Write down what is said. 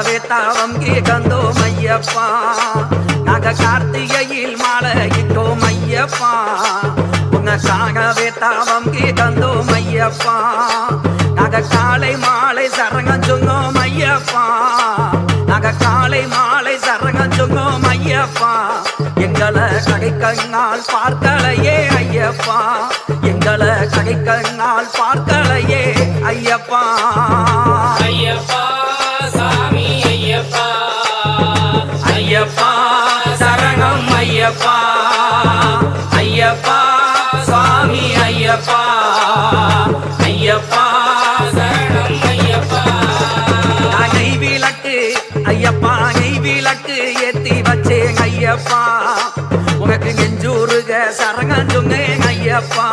வேத்தாவம் கந்தோம் ஐயப்பா நாங்க கார்த்திகையில் மாலையிட்டோம் ஐயப்பா உனக்காக வேத்தாவம் கந்தோம் ஐயப்பா நாங்க காலை மாலை சரங்கம் சொன்னோம் ஐயப்பா நாங்க காலை மாலை சரங்கம் சொன்னோம் ஐயப்பா எங்களை கடைக்கண்ணால் பார்க்கலையே ஐயப்பா எங்களை கடைக்கண்ணால் பார்க்கலையே ஐயப்பா ஐயப்பா சாமி ஐயப்பா ஐயப்பா சரணம் ஐயப்பா ஐயப்பா சுவாமி ஐயப்பா ஐயப்பா சரணம் ஐயப்பா நெய் விளக்கு ஐயப்பா நெய் விளக்கு ஏத்தி வச்சேன் ஐயப்பா உனக்கு நெஞ்சூருக சரங்கம் சொன்னேன் ஐயப்பா